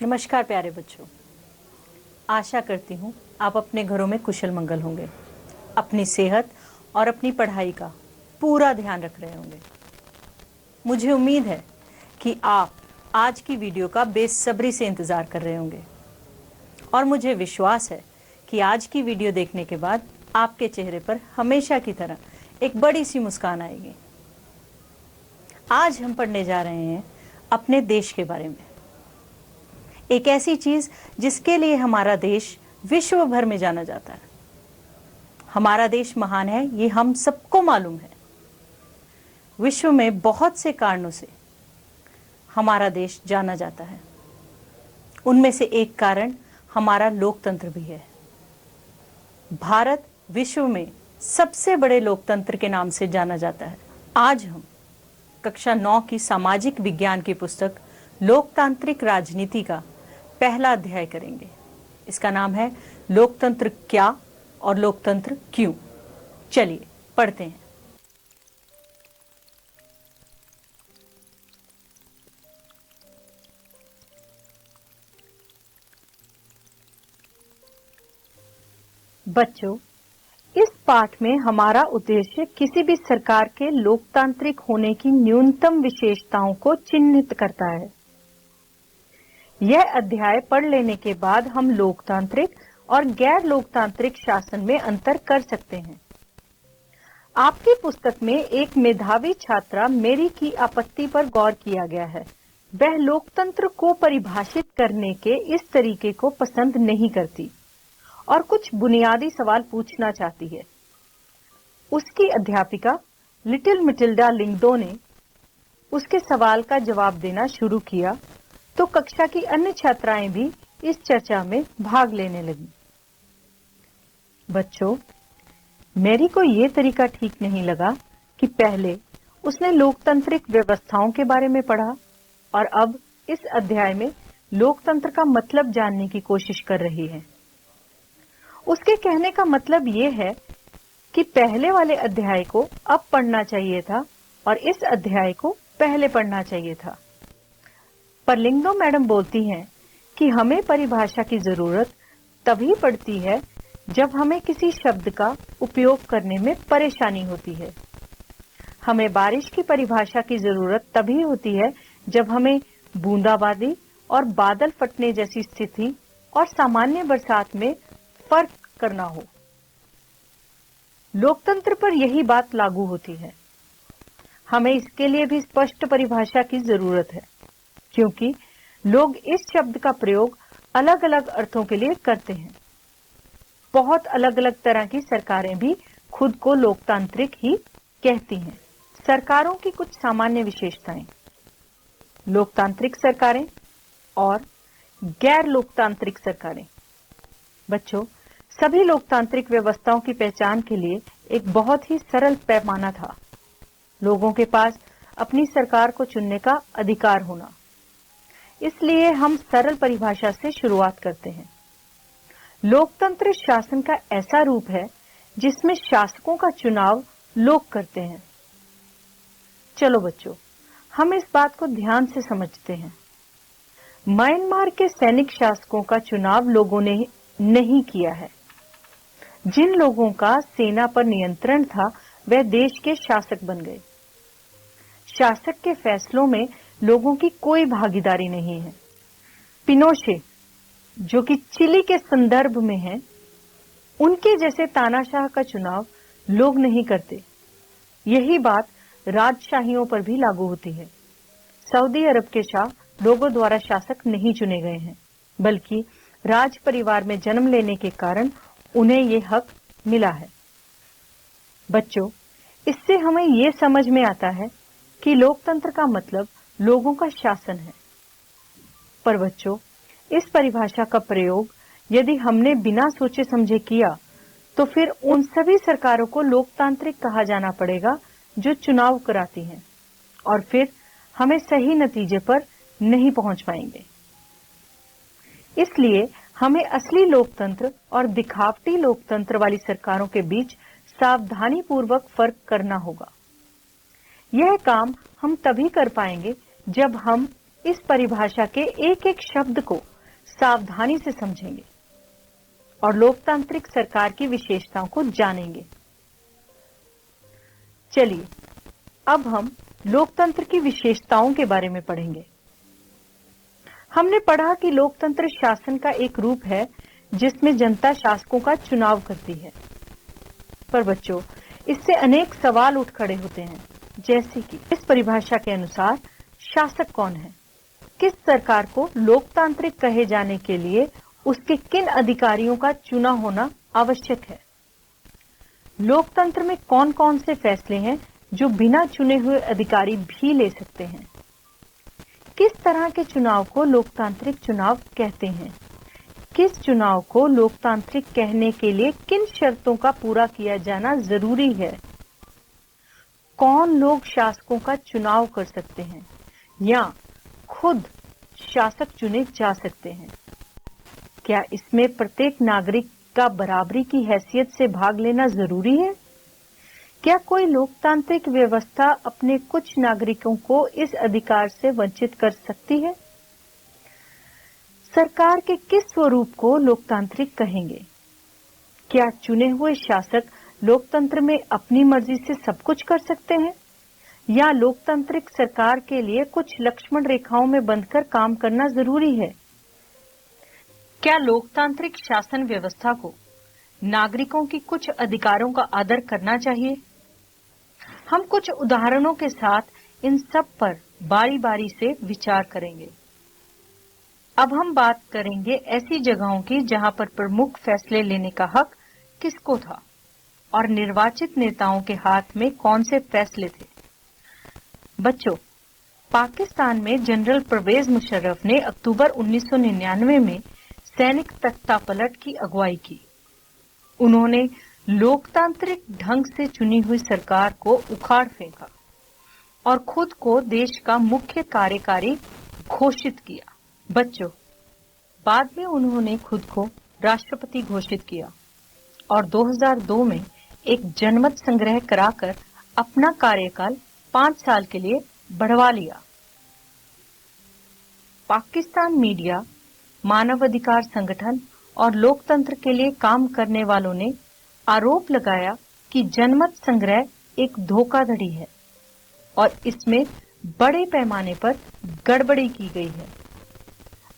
नमस्कार प्यारे बच्चों। आशा करती हूँ आप अपने घरों में कुशल मंगल होंगे, अपनी सेहत और अपनी पढ़ाई का पूरा ध्यान रख रहे होंगे। मुझे उम्मीद है कि आप आज की वीडियो का बेसब्री से इंतज़ार कर रहे होंगे और मुझे विश्वास है कि आज की वीडियो देखने के बाद आपके चेहरे पर हमेशा की तरह एक बड़ी सी मुस्कान आएगी। आज हम पढ़ने जा रहे हैं अपने देश के बारे में, एक ऐसी चीज जिसके लिए हमारा देश विश्व भर में जाना जाता है। हमारा देश महान है, ये हम सबको मालूम है। विश्व में बहुत से कारणों से हमारा देश जाना जाता है। उनमें से एक कारण हमारा लोकतंत्र भी है। भारत विश्व में सबसे बड़े लोकतंत्र के नाम से जाना जाता है। आज हम कक्षा 9 की सामाजिक विज्ञान की पुस्तक लोकतांत्रिक राजनीति का पहला अध्याय करेंगे। इसका नाम है लोकतंत्र क्या और लोकतंत्र क्यों। चलिए पढ़ते हैं। बच्चों, इस पाठ में हमारा उद्देश्य किसी भी सरकार के लोकतांत्रिक होने की न्यूनतम विशेषताओं को चिन्हित करता है। यह अध्याय पढ़ लेने के बाद हम लोकतांत्रिक और गैर लोकतांत्रिक शासन में अंतर कर सकते हैं। आपकी पुस्तक में एक मेधावी छात्रा मेरी की आपत्ति पर गौर किया गया है। वह लोकतंत्र को परिभाषित करने के इस तरीके को पसंद नहीं करती और कुछ बुनियादी सवाल पूछना चाहती है। उसकी अध्यापिका लिटिल मिटिल्डा लिंगडो ने उसके सवाल का जवाब देना शुरू किया तो कक्षा की अन्य छात्राएं भी इस चर्चा में भाग लेने लगी। बच्चों, मैरी को ये तरीका ठीक नहीं लगा कि पहले उसने लोकतांत्रिक व्यवस्थाओं के बारे में पढ़ा और अब इस अध्याय में लोकतंत्र का मतलब जानने की कोशिश कर रही है। उसके कहने का मतलब ये है कि पहले वाले अध्याय को अब पढ़ना चाहिए था और इस अध्याय को पहले पढ़ना चाहिए था। पर लिंगडो मैडम बोलती हैं कि हमें परिभाषा की जरूरत तभी पड़ती है जब हमें किसी शब्द का उपयोग करने में परेशानी होती है। हमें बारिश की परिभाषा की जरूरत तभी होती है जब हमें बूंदाबांदी और बादल फटने जैसी स्थिति और सामान्य बरसात में फर्क करना हो। लोकतंत्र पर यही बात लागू होती है। हमें इसके लिए भी स्पष्ट परिभाषा की जरूरत है, क्योंकि लोग इस शब्द का प्रयोग अलग अलग अर्थों के लिए करते हैं। बहुत अलग अलग तरह की सरकारें भी खुद को लोकतांत्रिक ही कहती हैं। सरकारों की कुछ सामान्य विशेषताएं: लोकतांत्रिक सरकारें और गैर लोकतांत्रिक सरकारें। बच्चों, सभी लोकतांत्रिक व्यवस्थाओं की पहचान के लिए एक बहुत ही सरल पैमाना था। लोगों के पास अपनी सरकार को चुनने का अधिकार होना। इसलिए हम सरल परिभाषा से शुरुआत करते हैं। लोकतंत्र शासन का ऐसा रूप है जिसमें शासकों का चुनाव लोग करते हैं। चलो बच्चों, हम इस बात को ध्यान से समझते हैं। म्यांमार के सैनिक शासकों का चुनाव लोगों ने नहीं किया है। जिन लोगों का सेना पर नियंत्रण था वह देश के शासक बन गए। शासक के फैसलों में लोगों की कोई भागीदारी नहीं है। पिनोशे, जो कि चिली के संदर्भ में है, उनके जैसे तानाशाह का चुनाव लोग नहीं करते। यही बात राजशाहियों पर भी लागू होती है। सऊदी अरब के शाह लोगों द्वारा शासक नहीं चुने गए हैं, बल्कि राज परिवार में जन्म लेने के कारण उन्हें ये हक मिला है। बच्चों, इससे हमें ये समझ में आता है कि लोकतंत्र का मतलब लोगों का शासन है। पर बच्चों, इस परिभाषा का प्रयोग यदि हमने बिना सोचे समझे किया तो फिर उन सभी सरकारों को लोकतांत्रिक कहा जाना पड़ेगा जो चुनाव कराती हैं, और फिर हमें सही नतीजे पर नहीं पहुंच पाएंगे। इसलिए हमें असली लोकतंत्र और दिखावटी लोकतंत्र वाली सरकारों के बीच सावधानी पूर्वक फर्क करना होगा। यह काम हम तभी कर पाएंगे जब हम इस परिभाषा के एक एक शब्द को सावधानी से समझेंगे और लोकतांत्रिक सरकार की विशेषताओं को जानेंगे। चलिए अब हम लोकतंत्र की विशेषताओं के बारे में पढ़ेंगे। हमने पढ़ा कि लोकतंत्र शासन का एक रूप है जिसमें जनता शासकों का चुनाव करती है। पर बच्चों, इससे अनेक सवाल उठ खड़े होते हैं, जैसे कि इस परिभाषा के अनुसार शासक कौन है? किस सरकार को लोकतांत्रिक कहे जाने के लिए उसके किन अधिकारियों का चुना होना आवश्यक है? लोकतंत्र में कौन कौन से फैसले हैं जो बिना चुने हुए अधिकारी भी ले सकते हैं? किस तरह के चुनाव को लोकतांत्रिक चुनाव कहते हैं? किस चुनाव को लोकतांत्रिक कहने के लिए किन शर्तों का पूरा किया जाना जरूरी है? कौन लोग शासकों का चुनाव कर सकते हैं या खुद शासक चुने जा सकते हैं? क्या इसमें प्रत्येक नागरिक का बराबरी की हैसियत से भाग लेना जरूरी है? क्या कोई लोकतांत्रिक व्यवस्था अपने कुछ नागरिकों को इस अधिकार से वंचित कर सकती है? सरकार के किस स्वरूप को लोकतांत्रिक कहेंगे? क्या चुने हुए शासक लोकतंत्र में अपनी मर्जी से सब कुछ कर सकते हैं या लोकतांत्रिक सरकार के लिए कुछ लक्ष्मण रेखाओं में बंधकर काम करना जरूरी है? क्या लोकतांत्रिक शासन व्यवस्था को नागरिकों की कुछ अधिकारों का आदर करना चाहिए? हम कुछ उदाहरणों के साथ इन सब पर बारी बारी से विचार करेंगे। अब हम बात करेंगे ऐसी जगहों की जहां पर प्रमुख फैसले लेने का हक किसको था और निर्वाचित नेताओं के हाथ में कौन से फैसले थे। बच्चों, पाकिस्तान में जनरल परवेज मुशर्रफ ने अक्टूबर 1999 में सैनिक तख्तापलट की अगुवाई की। उन्होंने लोकतांत्रिक ढंग से चुनी हुई सरकार को उखाड़ फेंका और खुद को देश का मुख्य कार्यकारी घोषित किया। बच्चों, बाद में उन्होंने खुद को राष्ट्रपति घोषित किया और 2002 में एक जनमत संग्रह कराकर अपना कार्यकाल 5 साल के लिए बढ़वा लिया। पाकिस्तान मीडिया, मानवाधिकार संगठन और लोकतंत्र के लिए काम करने वालों ने आरोप लगाया कि जनमत संग्रह एक धोखाधड़ी है और इसमें बड़े पैमाने पर गड़बड़ी की गई है।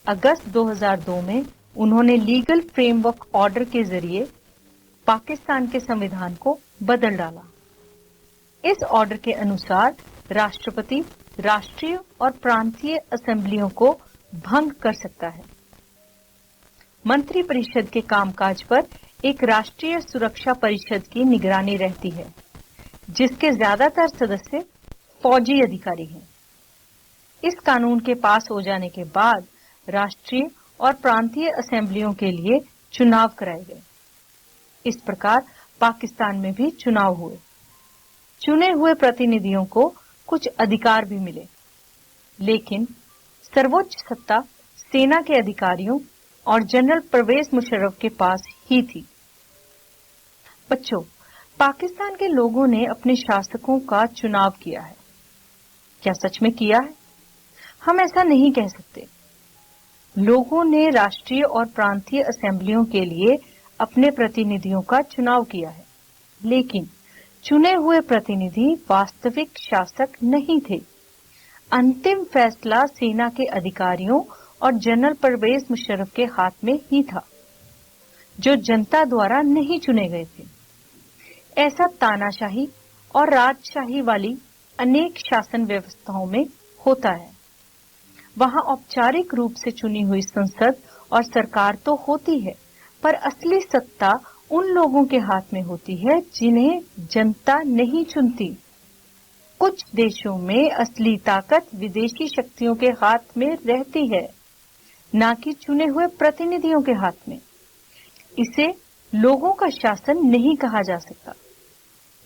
अगस्त 2002 में उन्होंने लीगल फ्रेमवर्क ऑर्डर के जरिए पाकिस्तान के संविधान को बदल डाला। इस ऑर्डर के अनुसार राष्ट्रपति राष्ट्रीय और प्रांतीय असेंबलियों को भंग कर सकता है। मंत्रिपरिषद के कामकाज पर एक राष्ट्रीय सुरक्षा परिषद की निगरानी रहती है, जिसके ज्यादातर सदस्य फौजी अधिकारी हैं। इस कानून के पास हो जाने के बाद राष्ट्रीय और प्रांतीय असेंबलियों के लिए चुनाव कराए गए। इस प्रकार पाकिस्तान में भी चुनाव हुए। चुने हुए प्रतिनिधियों को कुछ अधिकार भी मिले, लेकिन सर्वोच्च सत्ता सेना के अधिकारियों और जनरल परवेज मुशर्रफ के पास ही थी। बच्चों, पाकिस्तान के लोगों ने अपने शासकों का चुनाव किया है। क्या सच में किया है? हम ऐसा नहीं कह सकते। लोगों ने राष्ट्रीय और प्रांतीय असेंबलियों के लिए अपने प्रतिनिधियों का चुनाव किया है, लेकिन चुने हुए प्रतिनिधि वास्तविक शासक नहीं थे। अंतिम फैसला सेना के अधिकारियों और जनरल परवेज मुशर्रफ के हाथ में ही था, जो जनता द्वारा नहीं चुने गए थे। ऐसा तानाशाही और राजशाही वाली अनेक शासन व्यवस्थाओं में होता है। वहां औपचारिक रूप से चुनी हुई संसद और सरकार तो होती है, पर असली सत्ता उन लोगों के हाथ में होती है जिन्हें जनता नहीं चुनती। कुछ देशों में असली ताकत विदेशी शक्तियों के हाथ में रहती है, ना कि चुने हुए प्रतिनिधियों के हाथ में। इसे लोगों का शासन नहीं कहा जा सकता।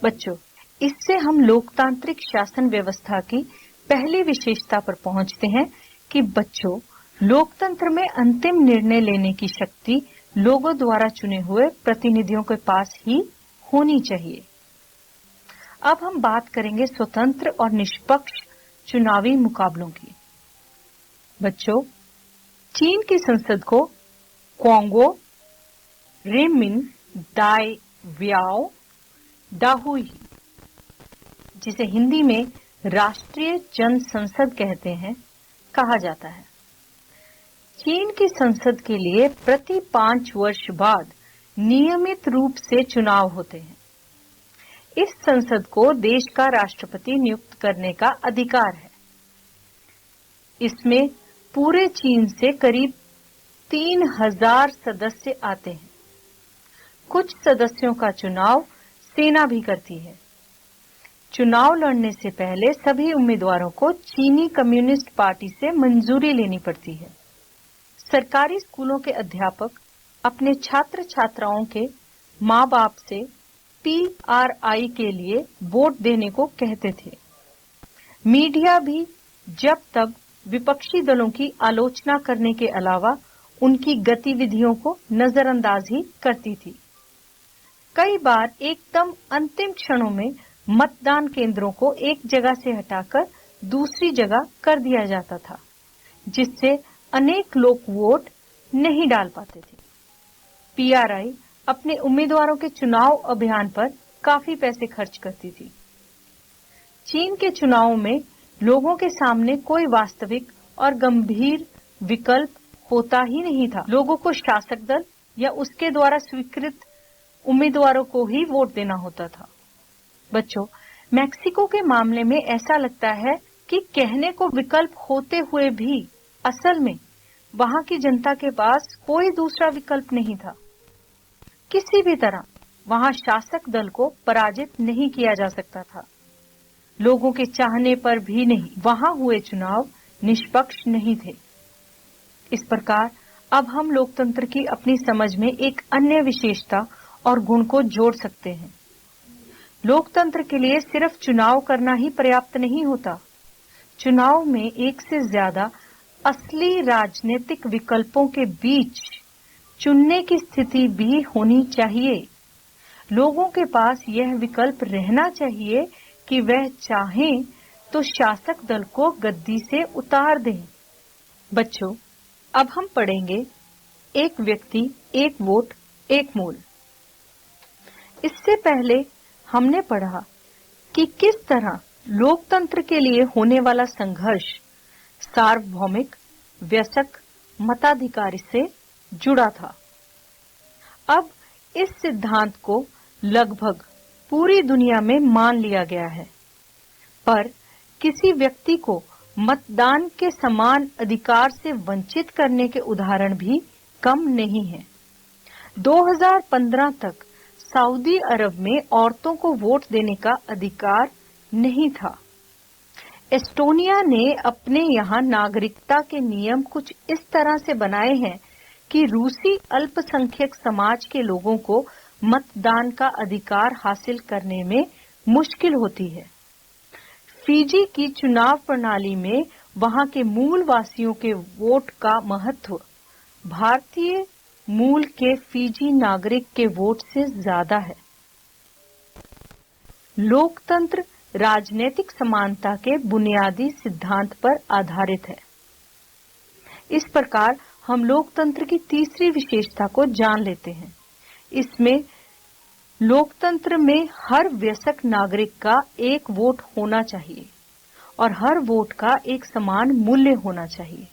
बच्चों, इससे हम लोकतांत्रिक शासन व्यवस्था की पहली विशेषता पर पहुंचते हैं कि बच्चों, लोकतंत्र में अंतिम निर्णय लेने की शक्ति लोगों द्वारा चुने हुए प्रतिनिधियों के पास ही होनी चाहिए। अब हम बात करेंगे स्वतंत्र और निष्पक्ष चुनावी मुकाबलों की। बच्चों, चीन की संसद को क्वांगो रेमिन दाई व्याओ डाहुई, जिसे हिंदी में राष्ट्रीय जन संसद कहते हैं, कहा जाता है। चीन की संसद के लिए प्रति 5 वर्ष बाद नियमित रूप से चुनाव होते हैं। इस संसद को देश का राष्ट्रपति नियुक्त करने का अधिकार है। इसमें पूरे चीन से करीब 3000 सदस्य आते हैं। कुछ सदस्यों का चुनाव सेना भी करती है। चुनाव लड़ने से पहले सभी उम्मीदवारों को चीनी कम्युनिस्ट पार्टी से मंजूरी लेनी पड़ती है। सरकारी स्कूलों के अध्यापक अपने छात्र छात्राओं के माँ बाप से PRI के लिए वोट देने को कहते थे। मीडिया भी जब तब विपक्षी दलों की आलोचना करने के अलावा उनकी गतिविधियों को नजरअंदाज ही करती थी। कई बार एकदम अंतिम क्षणों में मतदान केंद्रों को एक जगह से हटाकर दूसरी जगह कर दिया जाता था, जिससे अनेक लोग वोट नहीं डाल पाते थे। PRI अपने उम्मीदवारों के चुनाव अभियान पर काफी पैसे खर्च करती थी। चीन के चुनावों में लोगों के सामने कोई वास्तविक और गंभीर विकल्प होता ही नहीं था। लोगों को शासक दल या उसके द्वारा स्वीकृत उम्मीदवारों को ही वोट देना होता था। बच्चों, मैक्सिको के मामले में ऐसा लगता है कि कहने को विकल्प होते हुए भी असल में वहां की जनता के पास कोई दूसरा विकल्प नहीं था। किसी भी तरह वहां शासक दल को पराजित नहीं किया जा सकता था। लोगों के चाहने पर भी नहीं। वहां हुए चुनाव निष्पक्ष नहीं थे। इस प्रकार अब हम लोकतंत्र की अपनी समझ में एक अन्य विशेषता और गुण को जोड़ सकते हैं। लोकतंत्र के लिए सिर्फ चुनाव करना ही पर्याप्त नहीं होता। चुनाव में एक से ज्यादा असली राजनीतिक विकल्पों के बीच चुनने की स्थिति भी होनी चाहिए। लोगों के पास यह विकल्प रहना चाहिए कि वह चाहें तो शासक दल को गद्दी से उतार दें। बच्चों, अब हम पढ़ेंगे एक व्यक्ति एक वोट एक मूल। इससे पहले हमने पढ़ा कि किस तरह लोकतंत्र के लिए होने वाला संघर्ष सार्वभौमिक वयस्क मताधिकार से जुड़ा था। अब इस सिद्धांत को लगभग पूरी दुनिया में मान लिया गया है, पर किसी व्यक्ति को मतदान के समान अधिकार से वंचित करने के उदाहरण भी कम नहीं हैं। 2015 तक सऊदी अरब में औरतों को वोट देने का अधिकार नहीं था। एस्टोनिया ने अपने यहाँ नागरिकता के नियम कुछ इस तरह से बनाए हैं कि रूसी अल्पसंख्यक समाज के लोगों को मतदान का अधिकार हासिल करने में मुश्किल होती है। फिजी की चुनाव प्रणाली में वहां के मूल वासियों के वोट का महत्व भारतीय मूल के फिजी नागरिक के वोट से ज्यादा है। लोकतंत्र राजनीतिक समानता के बुनियादी सिद्धांत पर आधारित है। इस प्रकार हम लोकतंत्र की तीसरी विशेषता को जान लेते हैं। इसमें लोकतंत्र में हर वयस्क नागरिक का एक वोट होना चाहिए और हर वोट का एक समान मूल्य होना चाहिए।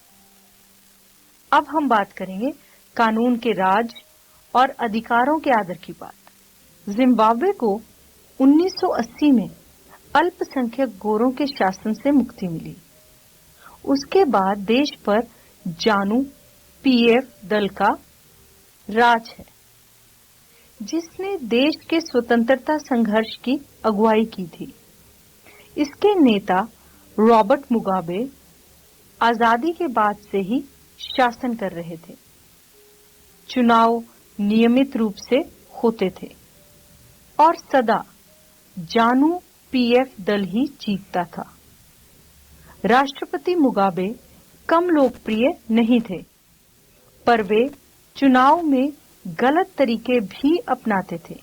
अब हम बात करेंगे कानून के राज और अधिकारों के आदर की बात। जिम्बाब्वे को 1980 में अल्पसंख्यक गोरों के शासन से मुक्ति मिली। उसके बाद देश पर जानू PF दल का राज है, जिसने देश के स्वतंत्रता संघर्ष की अगुवाई की थी। इसके नेता रॉबर्ट मुगाबे आजादी के बाद से ही शासन कर रहे थे। चुनाव नियमित रूप से होते थे और सदा जानू PF दल ही जीतता था। राष्ट्रपति मुगाबे कम लोकप्रिय नहीं थे, पर वे चुनाव में गलत तरीके भी अपनाते थे।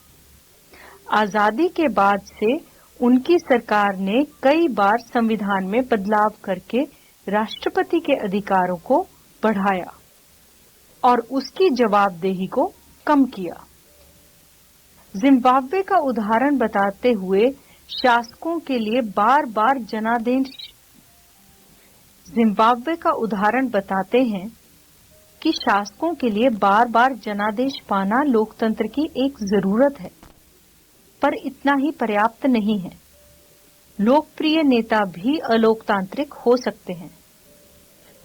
आजादी के बाद से उनकी सरकार ने कई बार संविधान में बदलाव करके राष्ट्रपति के अधिकारों को बढ़ाया और उसकी जवाबदेही को कम किया। जिम्बाब्वे का उदाहरण बताते हुए शासकों के लिए बार-बार जिम्बाब्वे का उदाहरण बताते हैं कि शासकों के लिए बार-बार जनादेश पाना लोकतंत्र की एक जरूरत है, पर इतना ही पर्याप्त नहीं है। लोकप्रिय नेता भी अलोकतांत्रिक हो सकते हैं।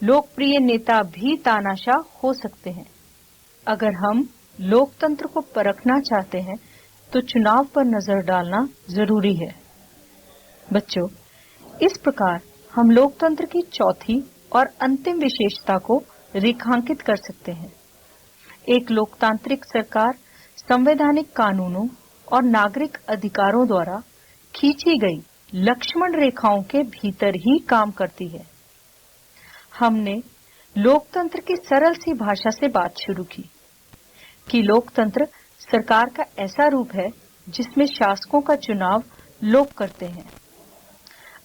लोकप्रिय नेता भी तानाशाह हो सकते हैं। अगर हम लोकतंत्र को परखना चाहते हैं तो चुनाव पर नजर डालना जरूरी है। बच्चों, इस प्रकार हम लोकतंत्र की चौथी और अंतिम विशेषता को रेखांकित कर सकते हैं। एक लोकतांत्रिक सरकार संवैधानिक कानूनों और नागरिक अधिकारों द्वारा खींची गई लक्ष्मण रेखाओं के भीतर ही काम करती है। हमने लोकतंत्र की सरल सी भाषा से बात शुरू की कि लोकतंत्र सरकार का ऐसा रूप है जिसमें शासकों का चुनाव लोग करते हैं।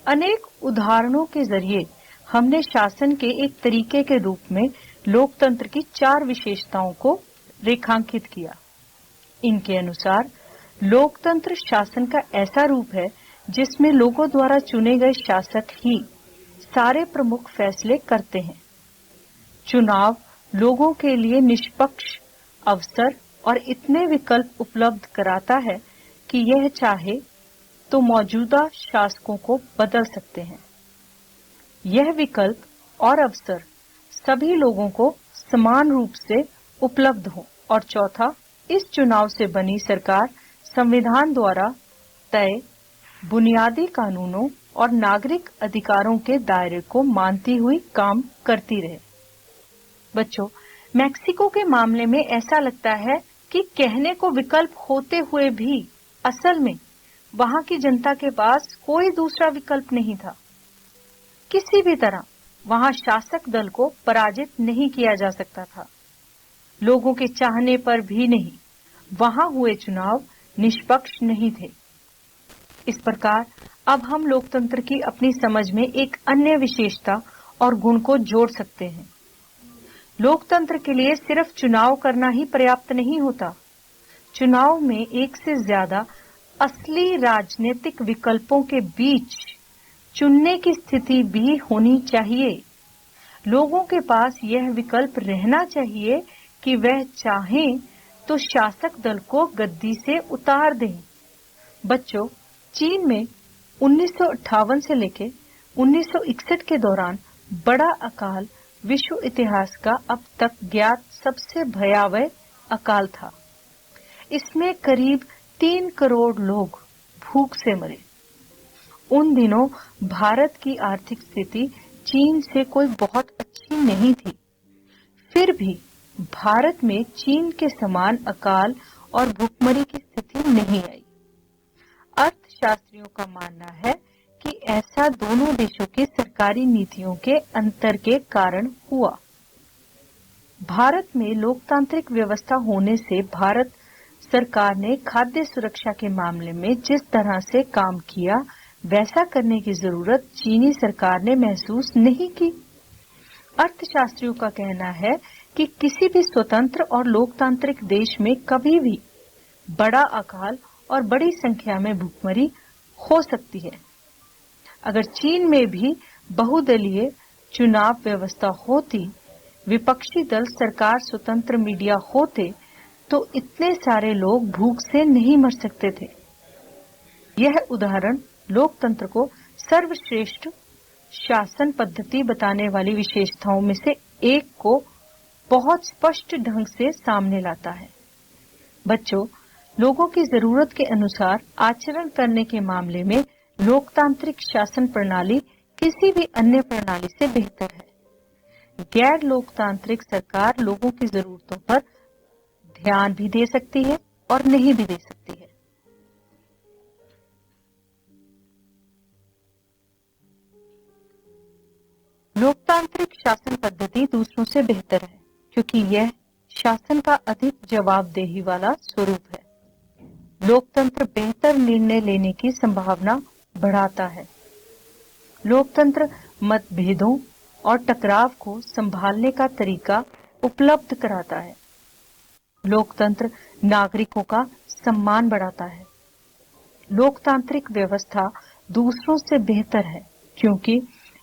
अनेक उदाहरणों के जरिए हमने शासन के एक तरीके के रूप में लोकतंत्र की 4 विशेषताओं को रेखांकित किया। इनके अनुसार लोकतंत्र शासन का ऐसा रूप है जिसमें लोगों द्वारा चुने गए शासक ही सारे प्रमुख फैसले करते हैं। चुनाव लोगों के लिए निष्पक्ष अवसर और इतने विकल्प उपलब्ध कराता है कि यह चाहे तो मौजूदा शासकों को बदल सकते हैं। यह विकल्प और अवसर सभी लोगों को समान रूप से उपलब्ध हो। और चौथा, इस चुनाव से बनी सरकार संविधान द्वारा तय बुनियादी कानूनों और नागरिक अधिकारों के दायरे को मानती हुई काम करती रहे। बच्चों, मैक्सिको के मामले में ऐसा लगता है कि कहने को विकल्प होते हुए भी असल में वहां की जनता के पास कोई दूसरा विकल्प नहीं था। किसी भी तरह वहां शासक दल को पराजित नहीं किया जा सकता था। लोगों के चाहने पर भी नहीं। वहां हुए चुनाव निष्पक्ष नहीं थे। इस प्रकार अब हम लोकतंत्र की अपनी समझ में एक अन्य विशेषता और गुण को जोड़ सकते हैं। लोकतंत्र के लिए सिर्फ चुनाव करना ही पर्याप्त नहीं होता। चुनाव में एक से ज्यादा असली राजनीतिक विकल्पों के बीच चुनने की स्थिति भी होनी चाहिए। लोगों के पास यह विकल्प रहना चाहिए कि वह चाहें तो शासक दल को गद्दी से उतार दें। बच्चों, चीन में 1958 से लेकर 1961 के दौरान बड़ा अकाल विश्व इतिहास का अब तक ज्ञात सबसे भयावह अकाल था। इसमें करीब 3 करोड़ लोग भूख से मरे। उन दिनों भारत की आर्थिक स्थिति चीन से कोई बहुत अच्छी नहीं थी। फिर भी भारत में चीन के समान अकाल और भूखमरी की स्थिति नहीं आई। अर्थशास्त्रियों का मानना है कि ऐसा दोनों देशों की सरकारी नीतियों के अंतर के कारण हुआ। भारत में लोकतांत्रिक व्यवस्था होने से भारत सरकार ने खाद्य सुरक्षा के मामले में जिस तरह से काम किया, वैसा करने की जरूरत चीनी सरकार ने महसूस नहीं की। अर्थशास्त्रियों का कहना है कि किसी भी स्वतंत्र और लोकतांत्रिक देश में कभी भी बड़ा अकाल और बड़ी संख्या में भूखमरी हो सकती है। अगर चीन में भी बहुदलीय चुनाव व्यवस्था होती, विपक्षी दल सरकार, स्वतंत्र मीडिया होते, तो इतने सारे लोग भूख से नहीं मर सकते थे। यह उदाहरण लोकतंत्र को सर्वश्रेष्ठ शासन पद्धति बताने वाली विशेषताओं में से एक को बहुत स्पष्ट ढंग से सामने लाता है। बच्चों, लोगों की जरूरत के अनुसार आचरण करने के मामले में लोकतांत्रिक शासन प्रणाली किसी भी अन्य प्रणाली से बेहतर है। गैर लोकतांत्रिक सरकार लोगों की जरूरतों पर ध्यान भी दे सकती है और नहीं भी दे सकती है। लोकतांत्रिक शासन पद्धति दूसरों से बेहतर है क्योंकि यह शासन का अधिक जवाबदेही वाला स्वरूप है। लोकतंत्र बेहतर निर्णय लेने की संभावना बढ़ाता है। लोकतंत्र मतभेदों और टकराव को संभालने का तरीका उपलब्ध कराता है। लोकतंत्र नागरिकों का सम्मान बढ़ाता है। लोकतांत्रिक व्यवस्था दूसरों से बेहतर है क्योंकि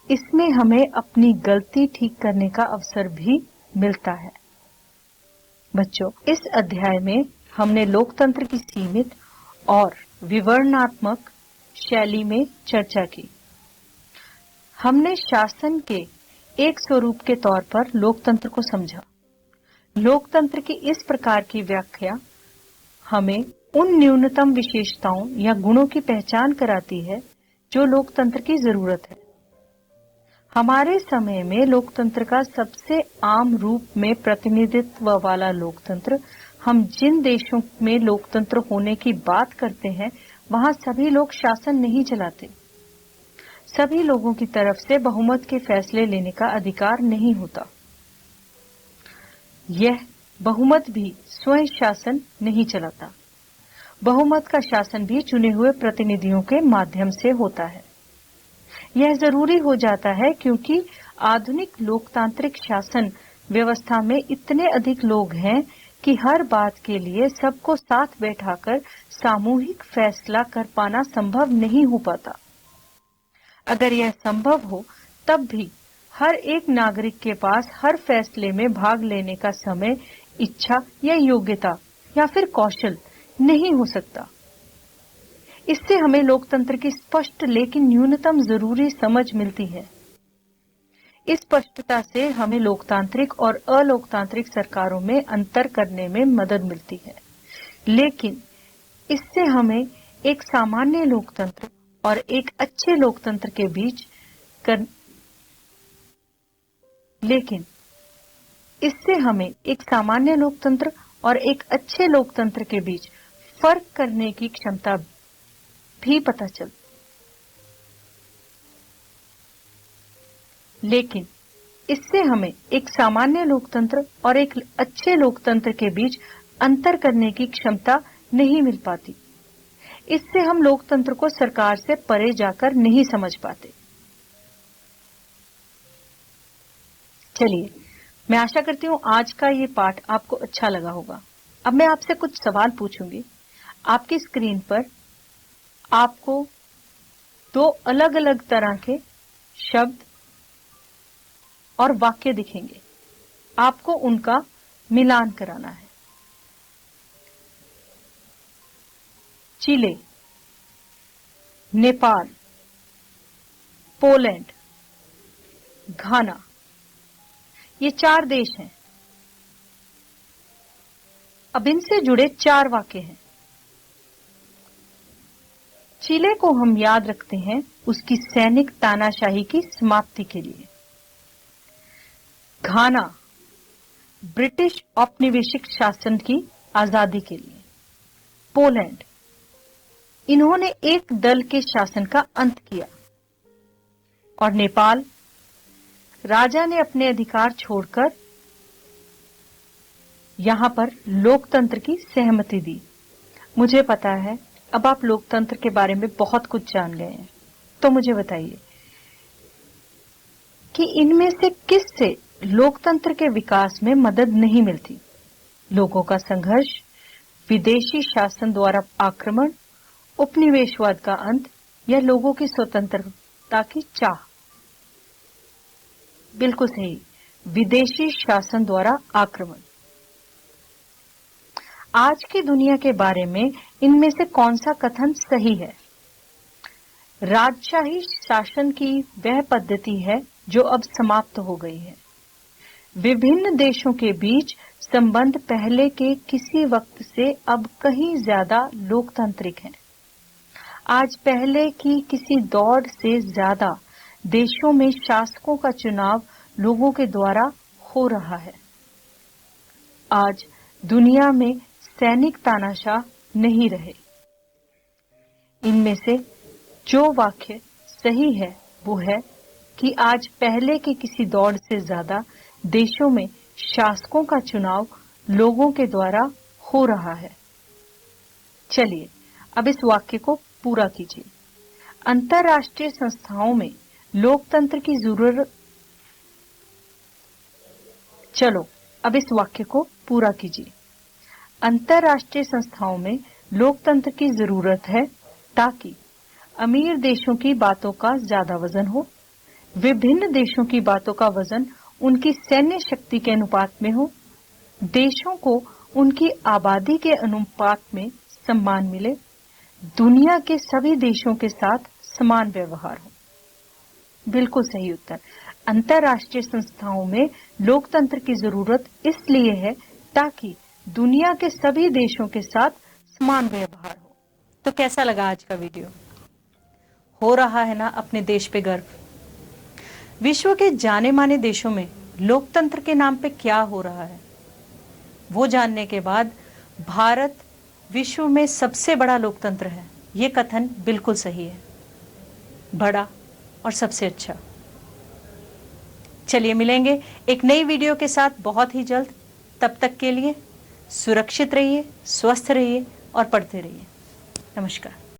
इसमें हमें अपनी गलती ठीक करने का अवसर भी मिलता है। बच्चों, इस अध्याय में हमने लोकतंत्र की सीमित और विवरणात्मक शैली में चर्चा की। हमने शासन के एक स्वरूप के तौर पर लोकतंत्र को समझा। लोकतंत्र की इस प्रकार की व्याख्या हमें उन न्यूनतम विशेषताओं या गुणों की पहचान कराती है जो लोकतंत्र की जरूरत है। हमारे समय में लोकतंत्र का सबसे आम रूप में प्रतिनिधित्व वाला लोकतंत्र, हम जिन देशों में लोकतंत्र होने की बात करते हैं वहां सभी लोग शासन नहीं चलाते। सभी लोगों की तरफ से बहुमत के फैसले लेने का अधिकार नहीं होता। यह बहुमत भी स्वयं शासन नहीं चलाता। बहुमत का शासन भी चुने हुए प्रतिनिधियों के माध्यम से होता है। यह जरूरी हो जाता है क्योंकि आधुनिक लोकतांत्रिक शासन व्यवस्था में इतने अधिक लोग हैं कि हर बात के लिए सबको साथ बैठाकर सामूहिक फैसला कर पाना संभव नहीं हो पाता। अगर यह संभव हो तब भी हर एक नागरिक के पास हर फैसले में भाग लेने का समय, इच्छा या योग्यता या फिर कौशल नहीं हो सकता। इससे हमें लोकतंत्र की स्पष्ट लेकिन न्यूनतम जरूरी समझ मिलती है। इस स्पष्टता से हमें लोकतांत्रिक और अलोकतांत्रिक सरकारों में अंतर करने में मदद मिलती है। लेकिन इससे हमें एक सामान्य लोकतंत्र और एक अच्छे लोकतंत्र के बीच फर्क करने की क्षमता भी पता चल। लेकिन इससे हमें एक सामान्य लोकतंत्र और एक अच्छे लोकतंत्र के बीच अंतर करने की क्षमता नहीं मिल पाती। इससे हम लोकतंत्र को सरकार से परे जाकर नहीं समझ पाते। चलिए, मैं आशा करती हूँ आज का ये पाठ आपको अच्छा लगा होगा। अब मैं आपसे कुछ सवाल पूछूंगी। आपकी स्क्रीन पर आपको दो अलग अलग तरह के शब्द और वाक्य दिखेंगे। आपको उनका मिलान कराना है। चिले, नेपाल, पोलैंड, घाना, ये 4 देश हैं। अब इनसे जुड़े 4 वाक्य हैं। चिले को हम याद रखते हैं उसकी सैनिक तानाशाही की समाप्ति के लिए। घाना ब्रिटिश औपनिवेशिक शासन की आजादी के लिए। पोलैंड, इन्होंने एक दल के शासन का अंत किया। और नेपाल, राजा ने अपने अधिकार छोड़कर यहां पर लोकतंत्र की सहमति दी। मुझे पता है अब आप लोकतंत्र के बारे में बहुत कुछ जान गए हैं, तो मुझे बताइए कि इनमें से किससे लोकतंत्र के विकास में मदद नहीं मिलती? लोगों का संघर्ष, विदेशी शासन द्वारा आक्रमण, उपनिवेशवाद का अंत या लोगों की स्वतंत्रता की चाह? बिल्कुल सही, विदेशी शासन द्वारा आक्रमण। आज की दुनिया के बारे में इनमें से कौन सा कथन सही है? राजशाही शासन की वह पद्धति है जो अब समाप्त हो गई है। विभिन्न देशों के बीच संबंध पहले के किसी वक्त से अब कहीं ज्यादा लोकतांत्रिक हैं। आज पहले की किसी दौर से ज्यादा देशों में शासकों का चुनाव लोगों के द्वारा हो रहा है। आज दुनिया में सैनिक तानाशाह नहीं रहे। इनमें से जो वाक्य सही है वो है कि आज पहले के किसी दौर से ज्यादा देशों में शासकों का चुनाव लोगों के द्वारा हो रहा है। चलिए अब इस वाक्य को पूरा कीजिए। अंतर्राष्ट्रीय संस्थाओं में लोकतंत्र की जरूरत चलो अब इस वाक्य को पूरा कीजिए। अंतरराष्ट्रीय संस्थाओं में लोकतंत्र की जरूरत है ताकि अमीर देशों की बातों का ज्यादा वजन हो, विभिन्न देशों की बातों का वजन उनकी सैन्य शक्ति के अनुपात में हो, देशों को उनकी आबादी के अनुपात में सम्मान मिले, दुनिया के सभी देशों के साथ समान व्यवहार हो। बिल्कुल सही उत्तर। अंतरराष्ट्रीय संस्थाओं में लोकतंत्र की जरूरत इसलिए है ताकि दुनिया के सभी देशों के साथ समान व्यवहार हो। तो कैसा लगा आज का वीडियो? हो रहा है ना अपने देश पे गर्व? विश्व के जाने माने देशों में लोकतंत्र के नाम पे क्या हो रहा है वो जानने के बाद भारत विश्व में सबसे बड़ा लोकतंत्र है, ये कथन बिल्कुल सही है। बड़ा और सबसे अच्छा। चलिए मिलेंगे एक नई वीडियो के साथ बहुत ही जल्द। तब तक के लिए सुरक्षित रहिए, स्वस्थ रहिए और पढ़ते रहिए। नमस्कार।